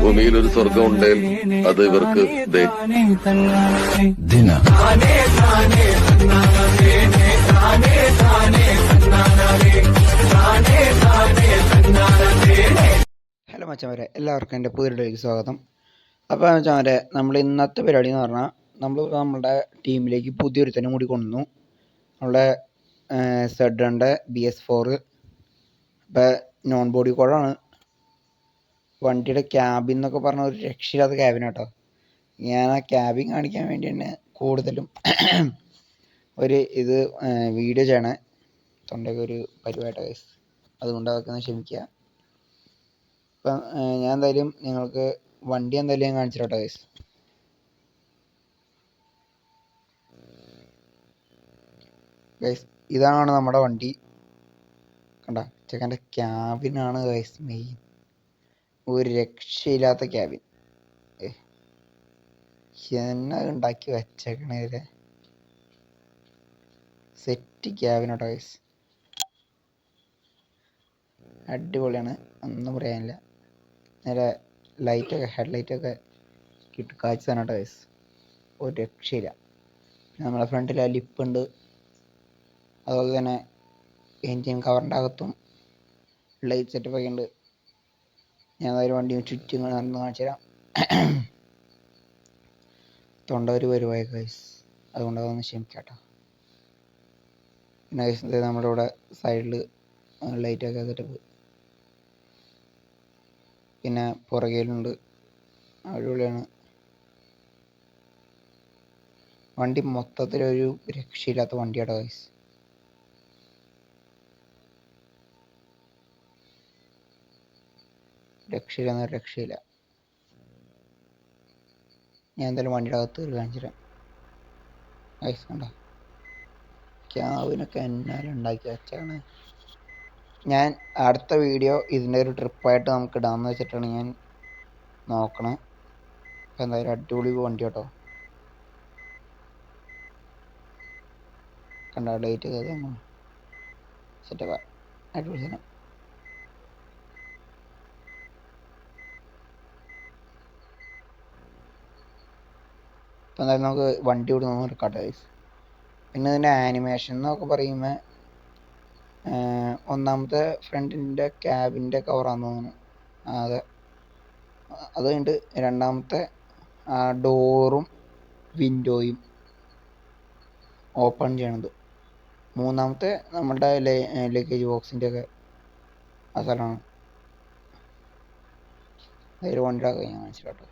ഭൂമിയിൽ ഒരു സ്വർഗം ഉണ്ടെങ്കിൽ അത് ഇവർക്ക് ദേ ദിന. ഹലോ മച്ചാമാരെ, എല്ലാവർക്കും എൻ്റെ പുതിയ വീഡിയോയിലേക്ക് സ്വാഗതം. അപ്പോൾ മച്ചാമാരെ, നമ്മൾ ഇന്നത്തെ പരിപാടി എന്ന് പറഞ്ഞാൽ നമ്മുടെ ടീമിലേക്ക് പുതിയൊരുത്തനും കൂടി കൊണ്ടുവന്നു. നമ്മുടെ സെഡ്രൻ്റെ BS4. ഇപ്പോൾ നോൺ ബോഡി കോഡാണ്. വണ്ടിയുടെ ക്യാബിൻ എന്നൊക്കെ പറഞ്ഞ ഒരു രക്ഷയില്ലാത്ത ക്യാബിനാട്ടോ. ഞാൻ ആ ക്യാബിൻ കാണിക്കാൻ വേണ്ടി തന്നെ കൂടുതലും ഇത് വീഡിയോ ചെയ്യണേ. തൊണ്ടൊക്കെ ഒരു പരിപാടി ഗൈസ്, അതുകൊണ്ട് അതൊക്കെ ഒന്ന് ക്ഷമിക്കുക. ഇപ്പം ഞാൻ എന്തായാലും നിങ്ങൾക്ക് വണ്ടി എന്തായാലും ഞാൻ കാണിച്ചിട്ടോ ഗൈസ്. ഗൈസ്, ഇതാണ് നമ്മുടെ വണ്ടി. കണ്ട, ചെക്കൻ്റെ ക്യാബിനാണ് ഗൈസ് മെയിൻ. ഒരു രക്ഷയില്ലാത്ത ക്യാബിൻ. എന്നെ ഉണ്ടാക്കി വെച്ചേക്കണേ, സെറ്റ് ക്യാബിനോട്ടോ ഗൈസ്. അടിപൊളിയാണ്, ഒന്നും പറയാനില്ല. നേരെ ലൈറ്റൊക്കെ ഹെഡ്ലൈറ്റൊക്കെ കാഴ്ച തന്നെ കേട്ടോ ഗൈസ്, ഒരു രക്ഷയില്ല. നമ്മളെ ഫ്രണ്ടിൽ ആ ലിപ്പുണ്ട്, അതുപോലെ തന്നെ എൻജിൻ കവറിൻ്റെ അകത്തും ലൈറ്റ് സെറ്റപ്പൊക്കെ ഉണ്ട്. ഞാൻ ഒരു വണ്ടി ചുറ്റും നടന്ന് കാണിച്ചു തരാം. തൊണ്ട ഒരു വരുവായി ഗൈസ്, അതുകൊണ്ട് അതൊന്ന് ക്ഷമിക്കാട്ടോ. പിന്നെ ഗൈസ് നമ്മുടെ ഇവിടെ സൈഡിൽ ലൈറ്റൊക്കെ സെറ്റപ്പ്, പിന്നെ പുറകിലുണ്ട്. അടിപൊളിയാണ് വണ്ടി. മൊത്തത്തിലൊരു രക്ഷയില്ലാത്ത വണ്ടിയാട്ടോ ഗൈസ്. രക്ഷയില്ല. ഞാൻ എന്തായാലും വണ്ടിയുടെ അകത്ത് കാണിച്ചു തരാം ഗൈസ്. കണ്ടോ, ക്യാബിനൊക്കെ എന്നാലും ഉണ്ടാക്കി വെച്ചാണ്. ഞാൻ അടുത്ത വീഡിയോ ഇതിൻ്റെ ഒരു ട്രിപ്പായിട്ട് നമുക്ക് ഇടാമെന്ന് വെച്ചിട്ടാണ് ഞാൻ നോക്കണേ. അപ്പം എന്തായാലും അടിപൊളി വണ്ടി കേട്ടോ. കണ്ട ലൈറ്റ് സെറ്റപ്പാ, അടിപൊളി സാധനം. അപ്പം എന്തായാലും നമുക്ക് വണ്ടി ഇവിടെ നിന്ന് എടുക്കാട്ടെ ഗൈസ്. പിന്നെ ഇതിൻ്റെ ആനിമേഷൻ എന്നൊക്കെ പറയുമ്പോൾ ഒന്നാമത്തെ ഫ്രണ്ടിൻ്റെ ക്യാബിൻ്റെ കവറാന്ന് തോന്നുന്നു. അതെ, അത് കഴിഞ്ഞിട്ട് രണ്ടാമത്തെ ഡോറും വിൻഡോയും ഓപ്പൺ ചെയ്യണത്. മൂന്നാമത്തെ നമ്മുടെ ലഗേജ് ബോക്സിൻ്റെ ഒക്കെ ആ സ്ഥലമാണ്. അതിൽ വണ്ടിയുടെ ഞാൻ മനസ്സിലാട്ടോ.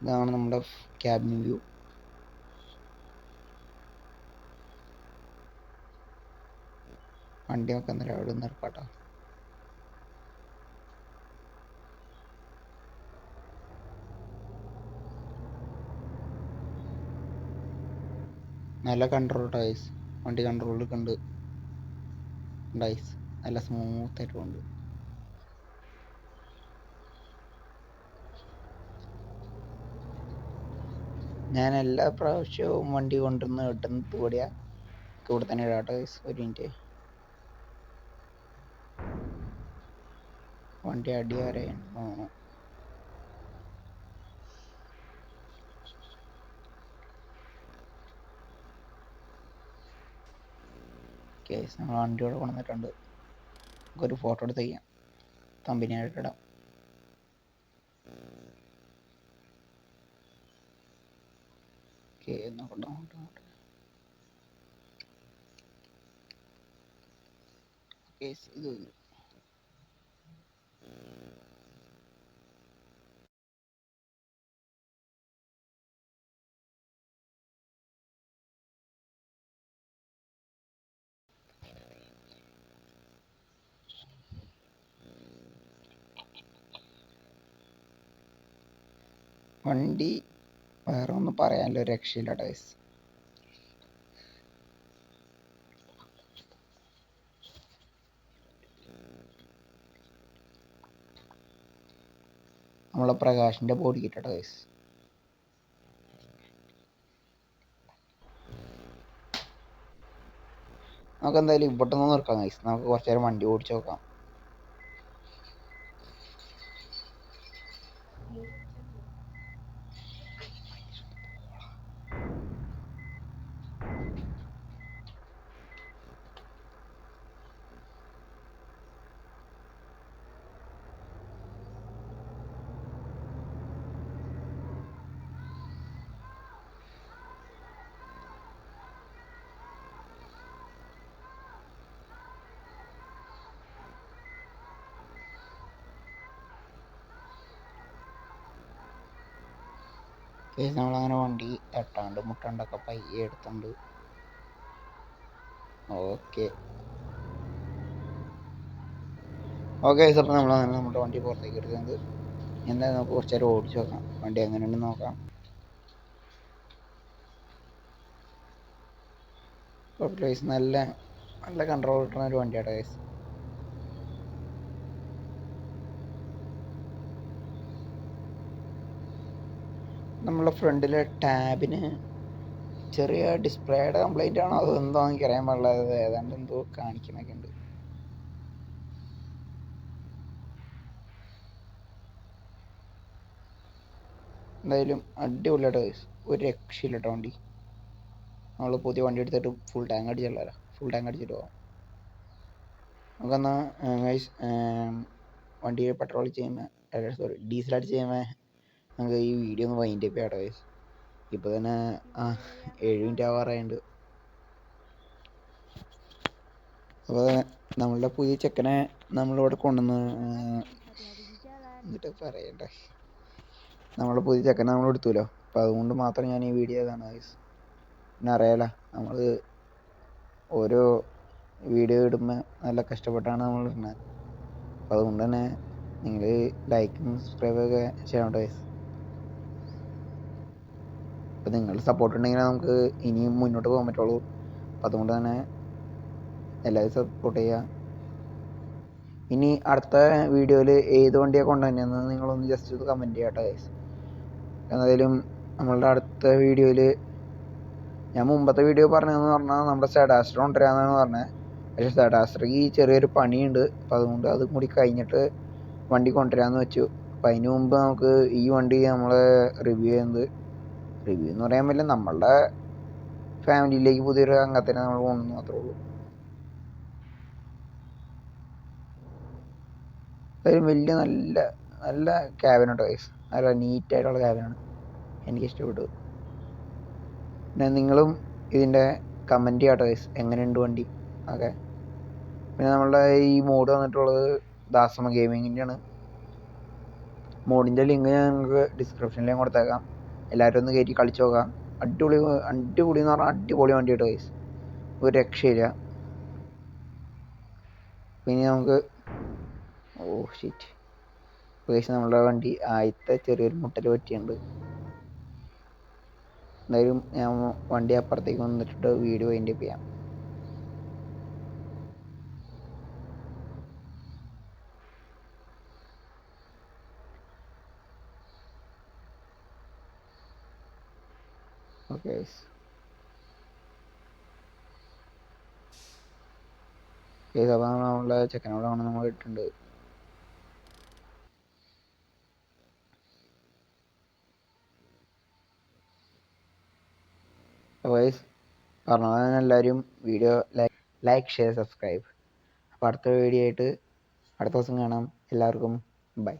ഇതാണ് നമ്മുടെ ക്യാബിൻ വ്യൂ. വണ്ടി ഒക്കെ എന്തായാലും അവിടെ നിന്ന് ഇറക്കാട്ടോ. നല്ല കൺട്രോൾ ടൈസ്, വണ്ടി കൺട്രോളിൽ കണ്ട് ഡൈസ് നല്ല സ്മൂത്തായിട്ട് ഉണ്ട്. ഞാൻ എല്ലാ പ്രാവശ്യവും വണ്ടി കൊണ്ടുവന്ന് ഇടുന്നത് ഇവിടെ തന്നെ ഇടാട്ടോ ഗൈസ്. ഒരു മിനിറ്റ്, വണ്ടി അടി വരെ തോന്നുന്നു. കേസ് നമ്മൾ വണ്ടിയോടെ കൊണ്ടുവന്നിട്ടുണ്ട്. നമുക്കൊരു ഫോട്ടോ എടുത്ത് ചെയ്യാം, കമ്പനിയായിട്ട് ഇടാം. ഓക്കെ, നോക്കട്ടെ. കേസ് ഇത് വണ്ടി വേറെ ഒന്നും പറയാനില്ല, ഒരു രക്ഷയില്ല ടൈസ്. നമ്മളെ പ്രകാശിൻ്റെ ബോഡി കിട്ടോ ടൈസ്. നമുക്ക് എന്തായാലും ഇവിടെ നിന്ന് നിർക്കാം ഗൈസ്. നമുക്ക് കുറച്ച് നേരം വണ്ടി ഓടിച്ച് നോക്കാം. നമ്മളങ്ങനെ വണ്ടി തട്ടാണ്ട് മുട്ടാണ്ടൊക്കെ പയ്യെ എടുത്തുണ്ട്. ഓക്കെ ഓക്കെ അപ്പോൾ നമ്മളങ്ങനെ നമ്മുടെ വണ്ടി പുറത്തേക്ക് എടുക്കുന്നത്. എന്തായാലും നമുക്ക് കുറച്ച് നേരം ഓടിച്ച് നോക്കാം വണ്ടി എങ്ങനെയുണ്ടെന്ന് നോക്കാം. ഗൈസ് നല്ല നല്ല കൺട്രോൾ കിട്ടുന്ന ഒരു വണ്ടിയാണ് ഗൈസ്. നമ്മളെ ഫ്രണ്ടിലെ ടാബിന് ചെറിയ ഡിസ്പ്ലേയുടെ കംപ്ലൈൻ്റ് ആണോ അതെന്തോ എനിക്ക് അറിയാൻ പാടില്ല. ഏതാണ്ട് എന്തോ കാണിക്കണൊക്കെ ഉണ്ട്. എന്തായാലും അടിപൊളിയായിട്ട് ഗൈസ്, ഒരു രക്ഷയില്ല കേട്ടോ വണ്ടി. നമ്മൾ പുതിയ വണ്ടി എടുത്തിട്ട് ഫുൾ ടാങ്ക് അടിച്ചിട്ട് പോകാം. നമുക്കെന്നാൽ ഗൈസ് വണ്ടി പെട്രോൾ ചെയ്യുമ്പോൾ ഡീസൽ അടിച്ച് ചെയ്യുമ്പോൾ നമുക്ക് ഈ വീഡിയോ ഒന്ന് വൈൻഡ് അപ്പ് ചെയ്യാം ഗൈസ്. ഇപ്പോൾ തന്നെ 7 മിനിറ്റ് ആവാറായുണ്ട്. അപ്പോൾ നമ്മളുടെ പുതിയ ചെക്കനെ നമ്മളിവിടെ കൊണ്ടുവന്ന് എന്നിട്ട് പറയണ്ടേ, നമ്മളെ പുതിയ ചെക്കനെ നമ്മൾ എടുത്തുല്ലോ. അപ്പോൾ അതുകൊണ്ട് മാത്രം ഞാൻ ഈ വീഡിയോ ചെയ്താണ് ഗൈസ്. പിന്നെ അറിയാലോ നമ്മൾ ഓരോ വീഡിയോ ഇടുമ്പോൾ നല്ല കഷ്ടപ്പെട്ടാണ് നമ്മൾ ഇടുന്നത്. അപ്പോൾ അതുകൊണ്ട് തന്നെ നിങ്ങൾ ലൈക്കും സബ്സ്ക്രൈബൊക്കെ ചെയ്യണം ഗൈസ്. അപ്പോൾ നിങ്ങളുടെ സപ്പോർട്ട് ഉണ്ടെങ്കിൽ നമുക്ക് ഇനിയും മുന്നോട്ട് പോകാൻ പറ്റുള്ളൂ. അപ്പോൾ അതുകൊണ്ട് തന്നെ എല്ലാവരും സപ്പോർട്ട് ചെയ്യുക. ഇനി അടുത്ത വീഡിയോയിൽ ഏത് വണ്ടിയാണ് കൊണ്ടുവന്നതെന്ന് നിങ്ങളൊന്ന് ജസ്റ്റ് ഒന്ന് കമൻറ്റ് ചെയ്യാം കേട്ടോ ഗൈസ്. എന്തായാലും നമ്മളുടെ അടുത്ത വീഡിയോയിൽ ഞാൻ മുമ്പത്തെ വീഡിയോ പറഞ്ഞതെന്ന് പറഞ്ഞാൽ നമ്മുടെ സെഡാസ്റ്റർ കൊണ്ടുവരാമെന്നാണ് പറഞ്ഞത്. പക്ഷേ സെഡാസ്റ്റർക്ക് ചെറിയൊരു പണിയുണ്ട്. അപ്പോൾ അതുകൊണ്ട് അതും കൂടി കഴിഞ്ഞിട്ട് വണ്ടി കൊണ്ടുവരാമെന്ന് വെച്ചു. അപ്പോൾ അതിന് മുമ്പ് നമുക്ക് ഈ വണ്ടി നമ്മൾ റിവ്യൂ എന്ന് പറയാൻ പറ്റില്ല, നമ്മളുടെ ഫാമിലിയിലേക്ക് പുതിയൊരു അംഗത്തിനെ നമ്മൾ കൊണ്ടുവന്നു മാത്രമേ ഉള്ളൂ. എന്തായാലും വലിയ നല്ല നല്ല ക്യാബിനുണ്ട് ഗൈസ്, നല്ല നീറ്റായിട്ടുള്ള ക്യാബിനാണ്, എനിക്കിഷ്ടപ്പെട്ടു. പിന്നെ നിങ്ങളും ഇതിൻ്റെ കമൻറ്റ് ചെയ്യാട്ടോ ഗൈസ്, എങ്ങനെയുണ്ട് വണ്ടി ഓക്കെ. പിന്നെ നമ്മളുടെ ഈ മോഡ് വന്നിട്ടുള്ളത് ദാസമ ഗെയിമിങ്ങിൻ്റെയാണ്. മോഡിൻ്റെ ലിങ്ക് ഞാൻ നിങ്ങൾക്ക് ഡിസ്ക്രിപ്ഷനിലേക്ക് കൊടുത്തേക്കാം. എല്ലാവരും ഒന്ന് കയറ്റി കളിച്ച് നോക്കാം. അടിപൊളി എന്ന് പറഞ്ഞാൽ അടിപൊളി വണ്ടി കേട്ടോ ഗൈസ്, ഒരു രക്ഷയില്ല. പിന്നെ നമുക്ക് ഷിറ്റ് ഗൈസ്, നമ്മളുടെ വണ്ടി ആദ്യത്തെ ചെറിയൊരു മുട്ടൽ പറ്റിയുണ്ട്. എന്തായാലും ഞാൻ വണ്ടി അപ്പുറത്തേക്ക് വന്നിട്ട് വീഡിയോ വൈൻഡ് അപ്പ് ചെയ്യാം. ഓക്കെ ഗൈസ്, അപ്പോൾ നമ്മളുടെ ചെക്കനോട് നമ്മൾ ഇട്ടിട്ടുണ്ട്. അപ്പോൾ ഗൈസ് പറഞ്ഞാൽ എല്ലാവരും വീഡിയോ ലൈക്ക് ഷെയർ സബ്സ്ക്രൈബ്. അപ്പോൾ അടുത്ത വീഡിയോ ആയിട്ട് അടുത്ത ദിവസം കാണാം. എല്ലാവർക്കും ബൈ.